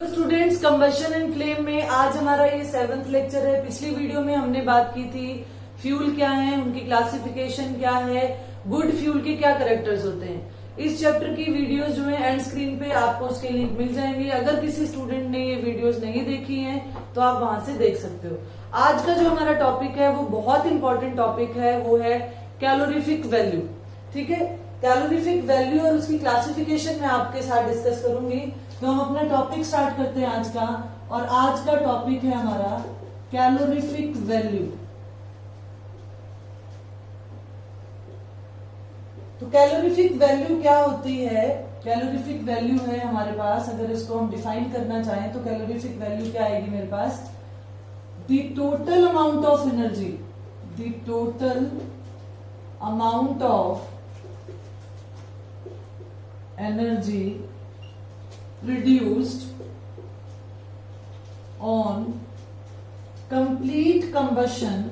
Students, combustion and flame में आज हमारा ये 7th लेक्चर है। पिछली वीडियो में हमने बात की थी फ्यूल क्या है, उनकी क्लासिफिकेशन क्या है, गुड फ्यूल के क्या कैरेक्टर्स होते हैं। इस चैप्टर की वीडियोस जो है एंड स्क्रीन पे आपको उसके लिंक मिल जाएंगे। अगर किसी स्टूडेंट ने ये वीडियोस नहीं देखी हैं तो आप वहां से देख सकते हो। आज का जो हमारा टॉपिक है वो बहुत इंपॉर्टेंट टॉपिक है, वो है कैलोरीफिक वैल्यू। ठीक है, कैलोरीफिक वैल्यू और उसकी क्लासिफिकेशन मैं आपके साथ डिस्कस करूंगी। तो हम अपना टॉपिक स्टार्ट करते हैं आज का, और आज का टॉपिक है हमारा कैलोरीफिक वैल्यू। तो कैलोरीफिक वैल्यू क्या होती है? कैलोरीफिक वैल्यू है हमारे पास, अगर इसको हम डिफाइन करना चाहें तो कैलोरीफिक वैल्यू क्या आएगी मेरे पास? The total amount of energy, the total amount of energy produced on complete combustion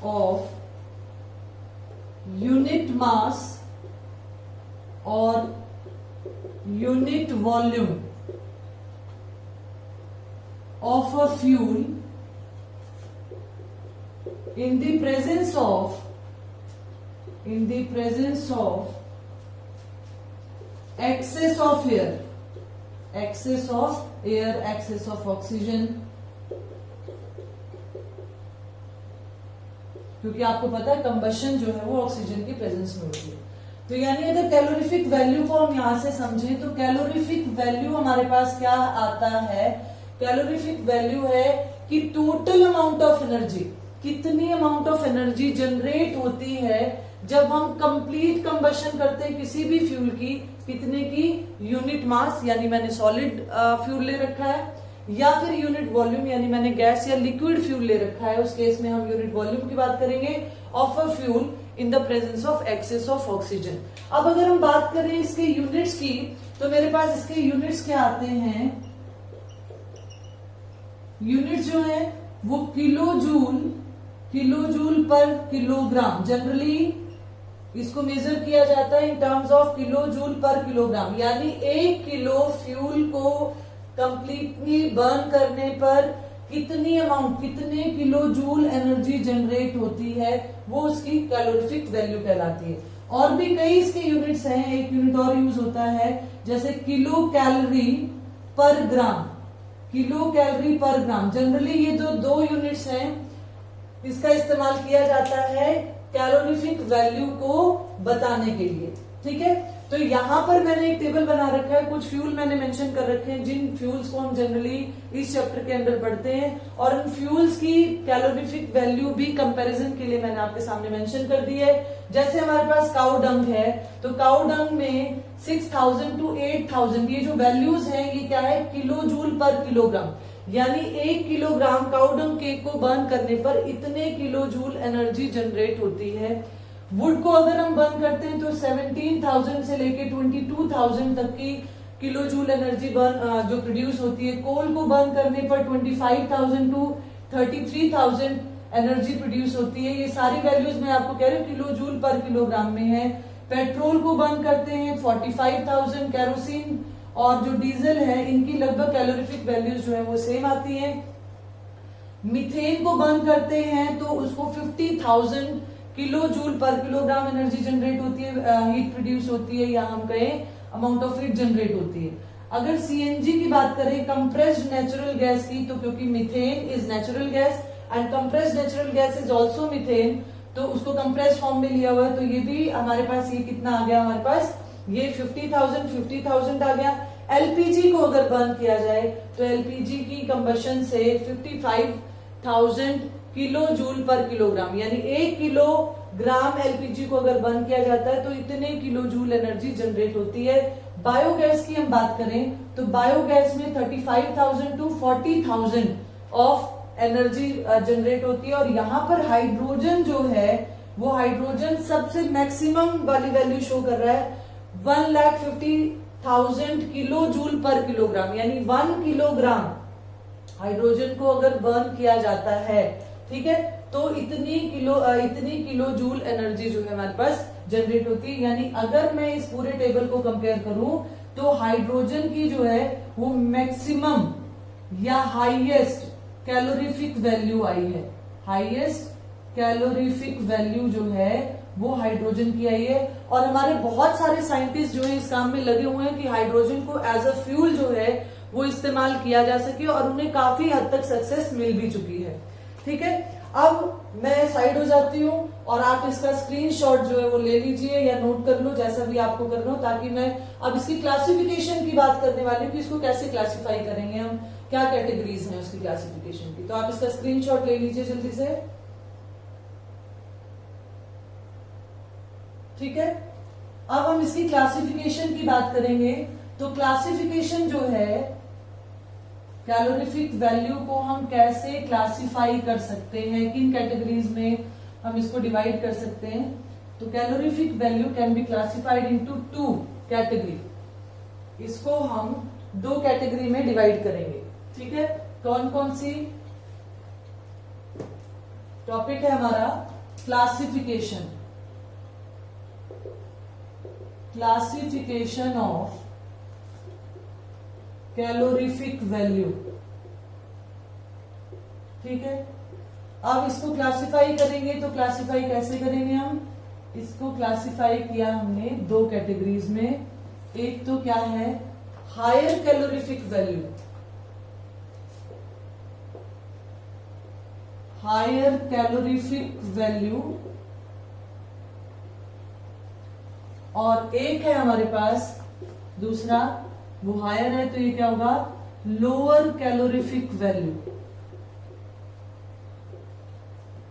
of unit mass or unit volume of a fuel in the presence of excess of air, excess of oxygen, क्योंकि आपको पता है combustion जो है वो oxygen की presence में होती है। तो यानी अगर कैलोरीफिक वैल्यू को हम यहां से समझें तो कैलोरीफिक वैल्यू हमारे पास क्या आता है? कैलोरीफिक वैल्यू है कि टोटल अमाउंट ऑफ एनर्जी, कितनी अमाउंट ऑफ एनर्जी जनरेट होती है जब हम कंप्लीट कंबशन करते हैं किसी भी फ्यूल की, कितने की? यूनिट मास, यानी मैंने सॉलिड फ्यूल ले रखा है, या फिर यूनिट वॉल्यूम यानी मैंने गैस या लिक्विड फ्यूल ले रखा है। उस केस में हम यूनिट वॉल्यूम की बात करेंगे of a fuel in the presence of excess of oxygen. अब अगर हम बात करें इसके यूनिट्स की, तो मेरे पास इसके यूनिट्स क्या आते हैं? यूनिट्स जो है वो किलोजूल पर किलोग्राम। जनरली इसको मेजर किया जाता है इन टर्म्स ऑफ किलोजूल पर किलोग्राम, यानी 1 किलो फ्यूल को कंप्लीटली बर्न करने पर कितने किलोजूल एनर्जी जनरेट होती है, वो उसकी कैलोरीफिक वैल्यू कहलाती है। और भी कई इसके यूनिट्स हैं, एक यूनिट और यूज होता है जैसे किलो कैलोरी पर ग्राम, किलो कैलोरी पर ग्राम। जनरली ये जो दो यूनिट्स हैं इसका इस्तेमाल किया जाता है कैलोरीफिक वैल्यू को बताने के लिए। ठीक है, तो यहां पर मैंने एक टेबल बना रखा है, कुछ फ्यूल मैंने मेंशन कर रखे हैं जिन फ्यूल्स को हम जनरली इस चैप्टर के अंदर पढ़ते हैं, और उन फ्यूल्स की कैलोरीफिक वैल्यू भी कंपैरिजन के लिए मैंने आपके सामने मेंशन कर दी है। जैसे हमारे पास काऊ डंग है, तो काऊ डंग में 6000 to 8000 ये जो वैल्यूज हैं ये क्या है? किलो जूल पर किलोग्राम, यानी 1 किलोग्राम काउडंग केक को बर्न करने पर इतने किलो जूल एनर्जी जनरेट होती है। वुड को अगर हम बर्न करते हैं तो 17,000 से लेके 22,000 तक की किलो जूल एनर्जी बर्न जो प्रोड्यूस होती है। कोल को बर्न करने पर 25,000 टू 33,000 एनर्जी प्रोड्यूस होती है। ये सारी वैल्यूज मैं आपको कह रही हूँ किलो जूल पर किलोग्राम में है। पेट्रोल को बर्न करते हैं 45,000, केरोसिन और जो डीजल है इनकी लगभग कैलोरीफिक वैल्यूज जो है वो सेम आती है। मीथेन को बर्न करते हैं तो उसको 50,000 किलो जूल पर किलोग्राम एनर्जी जनरेट होती है, हीट प्रोड्यूस होती है, या हम कहें अमाउंट ऑफ हीट जनरेट होती है। अगर सीएनजी की बात करें, कंप्रेस्ड नेचुरल गैस की, तो क्योंकि methane is natural gas and compressed natural gas is also methane, तो उसको कंप्रेस्ड फॉर्म में लिया हुआ है, तो ये भी हमारे पास ये कितना आ गया? हमारे पास ये 50,000 आ गया। एलपीजी को अगर बर्न किया जाए तो एलपीजी की कंबशन से 55,000 किलो जूल पर किलोग्राम, यानी 1 किलोग्राम एलपीजी को अगर बर्न किया जाता है तो इतने किलो जूल एनर्जी जनरेट होती है। बायोगैस की हम बात करें तो बायोगैस में 35,000 टू 40,000 ऑफ एनर्जी जनरेट होती है। और यहाँ पर हाइड्रोजन जो है वो हाइड्रोजन सबसे मैक्सिमम वाली वैल्यू शो कर रहा है 1,50,000 किलो जूल पर किलोग्राम, यानी 1 किलोग्राम हाइड्रोजन को अगर बर्न किया जाता है, ठीक है, तो इतनी किलो जूल एनर्जी जो है हमारे पास जनरेट होती है। यानी अगर मैं इस पूरे टेबल को कंपेयर करूं तो हाइड्रोजन की जो है वो मैक्सिमम या हाईएस्ट कैलोरीफिक वैल्यू आई है। हाईएस्ट कैलोरीफिक वैल्यू जो है वो हाइड्रोजन की आई है। और हमारे बहुत सारे साइंटिस्ट जो है इस काम में लगे हुए हैं कि हाइड्रोजन को एज अ फ्यूल जो है वो इस्तेमाल किया जा सके, और उन्हें काफी हद तक सक्सेस मिल भी चुकी है। ठीक है, अब मैं साइड हो जाती हूँ और आप इसका स्क्रीनशॉट जो है वो ले लीजिए या नोट कर लो, जैसा भी आपको करना हो, ताकि मैं अब इसकी क्लासिफिकेशन की बात करने वाली हूँ कि इसको कैसे क्लासिफाई करेंगे हम, क्या कैटेगरीज हैं उसकी क्लासिफिकेशन की। तो आप इसका स्क्रीनशॉट ले लीजिए जल्दी से। ठीक है, अब हम इसकी क्लासिफिकेशन की बात करेंगे। तो क्लासिफिकेशन जो है, कैलोरीफिक वैल्यू को हम कैसे क्लासिफाई कर सकते हैं, किन कैटेगरीज में हम इसको डिवाइड कर सकते हैं। तो calorific value can be classified into 2 category. इसको हम 2 कैटेगरी में डिवाइड करेंगे। ठीक है, कौन कौन सी? टॉपिक है हमारा classification, classification of calorific value. ठीक है, अब इसको क्लासिफाई करेंगे, तो क्लासिफाई कैसे करेंगे हम? इसको क्लासिफाई किया हमने 2 कैटेगरीज में। एक तो क्या है, higher calorific value, higher calorific value, और एक है हमारे पास दूसरा, वो हायर है तो ये क्या होगा, लोअर कैलोरीफिक वैल्यू।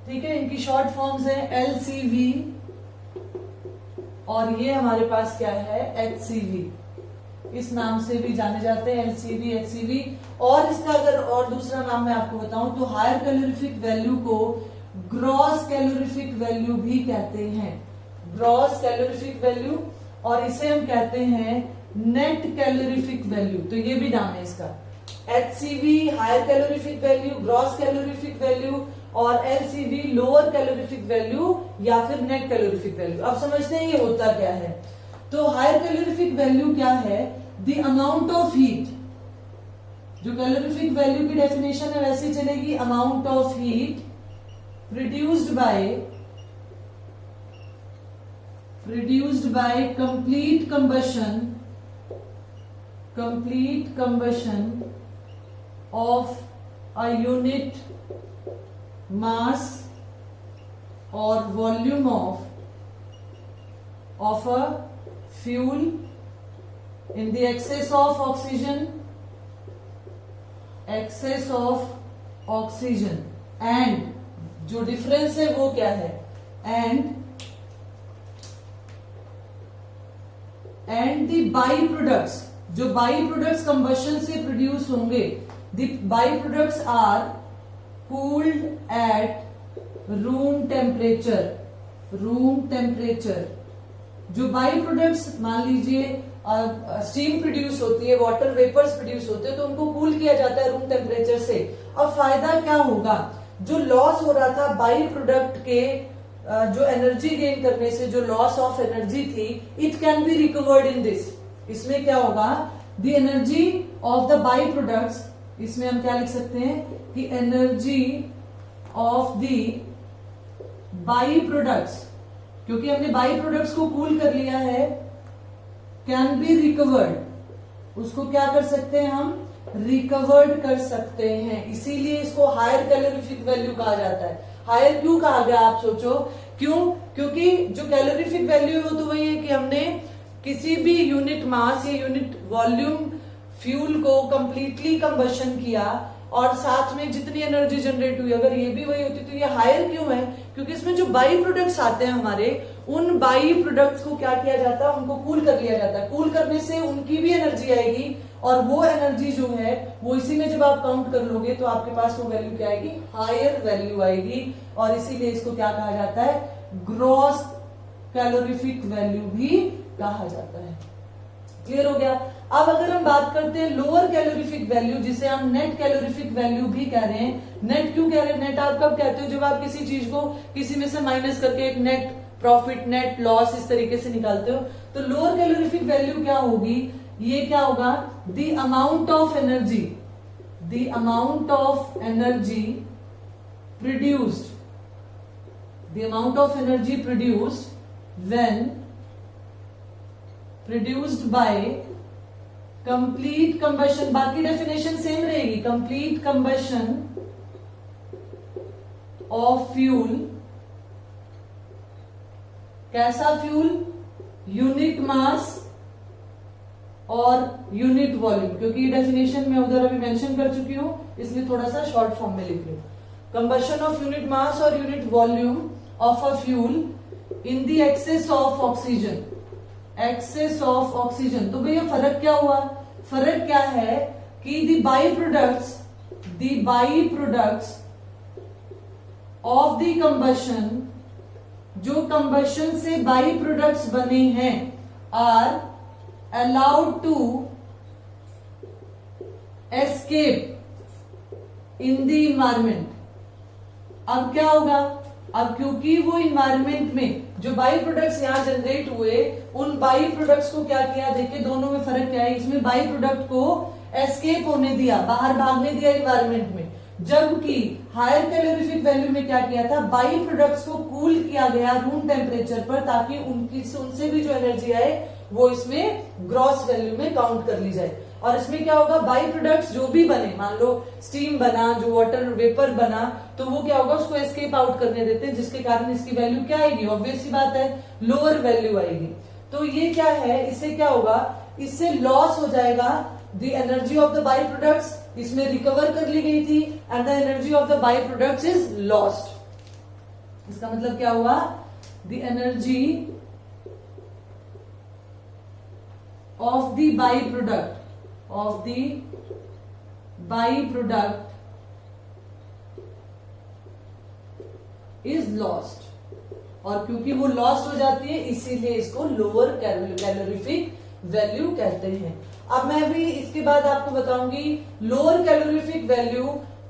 ठीक है, इनकी शॉर्ट फॉर्म्स है LCV, और ये हमारे पास क्या है, HCV। इस नाम से भी जाने जाते हैं, LCV, HCV। और इसका अगर और दूसरा नाम मैं आपको बताऊं तो हायर कैलोरीफिक वैल्यू को ग्रॉस कैलोरीफिक वैल्यू भी कहते हैं, ग्रॉस कैलोरीफिक वैल्यू। और इसे हम कहते हैं नेट कैलोरीफिक वैल्यू। तो ये भी नाम है इसका, HCV higher calorific value, gross calorific value, और LCV लोअर कैलोरीफिक वैल्यू या फिर नेट कैलोरीफिक वैल्यू। अब समझते हैं ये होता क्या है। तो हायर कैलोरीफिक वैल्यू क्या है, द अमाउंट ऑफ हीट। जो कैलोरीफिक वैल्यू की डेफिनेशन है वैसे चलेगी, amount of heat produced by complete combustion of a unit mass or volume of a fuel in the excess of oxygen and जो difference है वो क्या है, and the बाई प्रोडक्ट्स, जो बाई प्रोडक्ट्स कंबशन से प्रोड्यूस होंगे, the byproducts are cooled at room temperature. जो byproducts, मान लीजिए स्टीम प्रोड्यूस होती है, वाटर वेपर्स प्रोड्यूस होते हैं, तो उनको कूल किया जाता है रूम टेम्परेचर से। अब फायदा क्या होगा, जो लॉस हो रहा था बाई प्रोडक्ट के जो एनर्जी गेन करने से जो लॉस ऑफ एनर्जी थी, it can be recovered in this. इसमें क्या होगा, the energy of the by products, इसमें हम क्या लिख सकते हैं कि energy of the by products, क्योंकि हमने बाई प्रोडक्ट्स को कूल कर लिया है, कैन बी रिकवर्ड। उसको क्या कर सकते हैं हम, रिकवर्ड कर सकते हैं। इसीलिए इसको हायर कैलोरीफिक वैल्यू कहा जाता है। हायर क्यों कहा गया, आप सोचो क्यों? क्योंकि जो कैलोरीफिक वैल्यू है वो तो वही है कि हमने किसी भी यूनिट मास या यूनिट वॉल्यूम फ्यूल को कंप्लीटली कंबशन किया और साथ में जितनी एनर्जी जनरेट हुई, अगर ये भी वही होती तो ये हायर क्यों है? क्योंकि इसमें जो बाई प्रोडक्ट्स आते हैं हमारे, उन बाई प्रोडक्ट्स को क्या किया जाता है, उनको कूल कर लिया जाता है। कूल करने से उनकी भी एनर्जी आएगी, और वो एनर्जी जो है वो इसी में जब आप काउंट कर लोगे तो आपके पास वो वैल्यू क्या आएगी, हायर वैल्यू आएगी। और इसीलिए इसको क्या कहा जाता है, ग्रॉस कैलोरीफिक वैल्यू भी कहा जाता है। क्लियर हो गया? अब अगर हम बात करते हैं लोअर कैलोरीफिक वैल्यू, जिसे हम नेट कैलोरीफिक वैल्यू भी कह रहे हैं। नेट क्यों कह रहे हैं? नेट आप कब कहते हो, जब आप किसी चीज को किसी में से माइनस करके एक नेट प्रॉफिट, नेट लॉस इस तरीके से निकालते हो। तो लोअर कैलोरीफिक वैल्यू क्या होगी, ये क्या होगा, the amount of energy, the amount of energy produced, the amount of energy produced when produced by complete combustion, बाकी डेफिनेशन सेम रहेगी, कंप्लीट कंबशन ऑफ फ्यूल, कैसा फ्यूल, यूनिट मास और unit volume, क्योंकि ये डेफिनेशन मैं उधर अभी mention कर चुकी हूं, इसलिए थोड़ा सा शॉर्ट फॉर्म में लिख रही हूं। कंबशन ऑफ यूनिट मास और unit volume of a fuel in the excess of oxygen, excess of oxygen. तो भैया फर्क क्या हुआ, फर्क क्या है कि the byproducts of the combustion, जो कंबशन से बाई प्रोडक्ट्स बने हैं, are allowed to escape in the environment. अब क्या होगा, अब क्योंकि वो इन्वायरमेंट में जो बाई प्रोडक्ट्स यहां जनरेट हुए, उन बाई प्रोडक्ट्स को क्या किया, देखिए दोनों में फर्क क्या है, इसमें बाई प्रोडक्ट को एस्केप होने दिया, बाहर भागने दिया इन्वायरमेंट में, जबकि हायर कैलोरीफिक वैल्यू में क्या किया था, बाई प्रोडक्ट्स को कूल किया गया रूम टेम्परेचर पर, ताकि उनसे भी जो एनर्जी आए वो इसमें ग्रॉस वैल्यू में काउंट कर ली जाए। और इसमें क्या होगा, बाई प्रोडक्ट्स जो भी बने, मान लो स्टीम बना, जो वाटर वेपर बना, तो वो क्या होगा, उसको एस्केप आउट करने देते हैं, जिसके कारण इसकी वैल्यू क्या आएगी, ऑब्वियस सी बात है, लोअर वैल्यू आएगी। तो ये क्या है, इससे क्या होगा, इससे लॉस हो जाएगा the energy of the by products, इसमें रिकवर कर ली गई थी, and the energy of the by products is lost. इसका मतलब क्या हुआ, the energy of the by product, of the byproduct is lost, और क्योंकि वो लॉस्ट हो जाती है इसीलिए इसको लोअर कैलोरीफिक वैल्यू कहते हैं। अब मैं भी इसके बाद आपको बताऊंगी लोअर कैलोरीफिक वैल्यू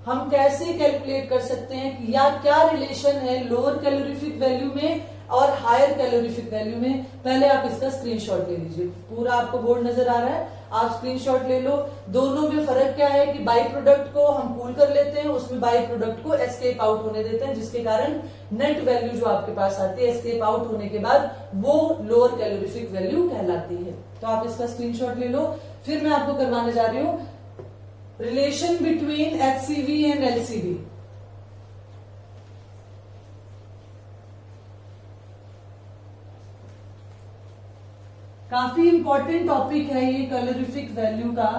हम कैसे कैलकुलेट कर सकते हैं, या क्या रिलेशन है लोअर कैलोरीफिक वैल्यू में और हायर कैलोरीफिक वैल्यू में। पहले आप इसका स्क्रीनशॉट ले लीजिए, पूरा आपको बोर्ड नजर आ रहा है, आप स्क्रीनशॉट ले लो। दोनों में फर्क क्या है कि बाई प्रोडक्ट को हम कूल कर लेते हैं, उसमें बाई प्रोडक्ट को एस्केप आउट होने देते हैं, जिसके कारण नेट वैल्यू जो आपके पास आती है एस्केप आउट होने के बाद वो लोअर कैलोरीफिक वैल्यू कहलाती है। तो आप इसका स्क्रीनशॉट ले लो। फिर मैं आपको करवाने जा रही हूं relation between HCV and LCV. काफी इंपॉर्टेंट टॉपिक है ये कैलोरीफिक वैल्यू का,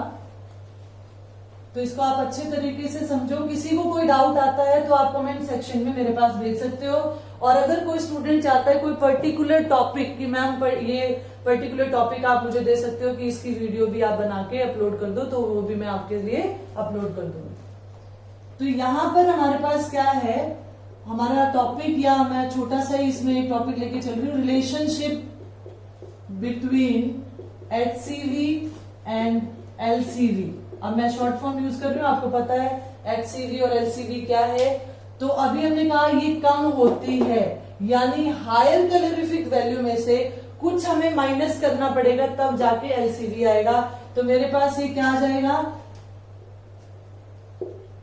तो इसको आप अच्छे तरीके से समझो। किसी को कोई डाउट आता है तो आप कमेंट सेक्शन में मेरे पास भेज सकते हो, और अगर कोई स्टूडेंट चाहता है कोई पर्टिकुलर टॉपिक कि मैम ये पर्टिकुलर टॉपिक आप मुझे दे सकते हो कि इसकी वीडियो भी आप बना के अपलोड कर दो, तो वो भी मैं आपके लिए अपलोड कर दूंगी। तो यहां पर हमारे पास क्या है, हमारा टॉपिक, या मैं छोटा सा इसमें एक टॉपिक लेके चल रही हूँ, relationship between HCV and LCV. अब मैं शॉर्ट फॉर्म यूज कर रही हूँ, आपको पता है एचसीवी और एलसीवी क्या है। तो अभी हमने कहा ये कम होती है, यानी हायर कैलोरीफिक वैल्यू में से कुछ हमें माइनस करना पड़ेगा, तब जाके एलसीवी आएगा। तो मेरे पास ये क्या आ जाएगा,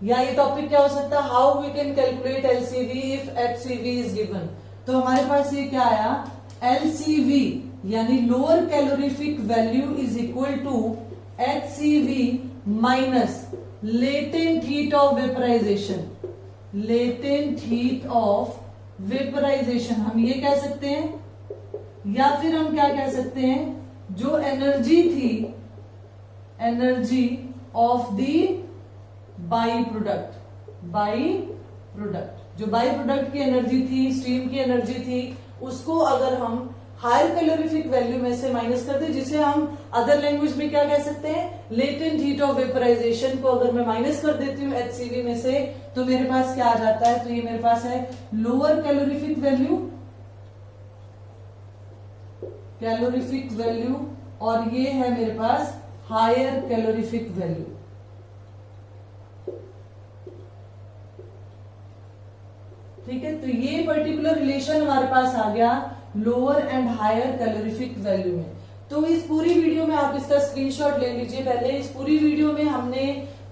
या ये टॉपिक क्या हो सकता है, how we can calculate LCV if HCV is given. तो हमारे पास ये क्या आया, एलसीवी यानी lower calorific value is equal to HCV minus latent heat of vaporisation, latent heat of vaporisation हम ये कह सकते हैं, या फिर हम क्या कह सकते हैं, जो एनर्जी थी, energy of the by product, by product, जो बाई प्रोडक्ट की एनर्जी थी, स्टीम की एनर्जी थी, उसको अगर हम हायर कैलोरीफिक वैल्यू में से माइनस कर दे, जिसे हम अदर लैंग्वेज में क्या कह सकते हैं, लेटेंट हीट ऑफ वेपराइजेशन को अगर मैं माइनस कर देती हूँ एचसीवी में से, तो मेरे पास क्या आ जाता है, तो ये मेरे पास है lower calorific value, calorific value, और ये है मेरे पास हायर कैलोरीफिक वैल्यू। ठीक है, तो ये पर्टिकुलर रिलेशन हमारे पास आ गया lower and higher calorific value में। तो इस पूरी वीडियो में आप इसका स्क्रीनशॉट ले लीजिए। पहले इस पूरी वीडियो में हमने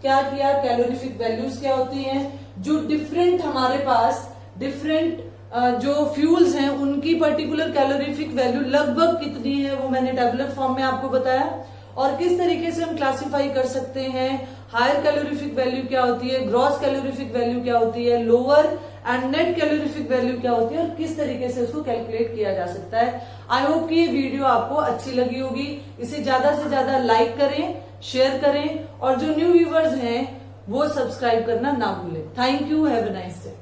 क्या किया, कैलोरीफिक वैल्यूज क्या होती हैं, जो डिफरेंट हमारे पास डिफरेंट जो फ्यूल्स हैं उनकी पर्टिकुलर कैलोरीफिक वैल्यू लगभग कितनी है वो मैंने टेबुलर फॉर्म में आपको बताया, और किस तरीके से हम क्लासिफाई कर सकते हैं हायर कैलोरीफिक वैल्यू क्या होती है, ग्रॉस कैलोरीफिक वैल्यू क्या होती है, lower and net calorific value क्या होती है, और किस तरीके से उसको कैलकुलेट किया जा सकता है। आई होप कि ये वीडियो आपको अच्छी लगी होगी। इसे ज्यादा से ज्यादा लाइक करें, शेयर करें, और जो न्यू व्यूवर्स हैं वो सब्सक्राइब करना ना भूलें। Thank you, have a nice day.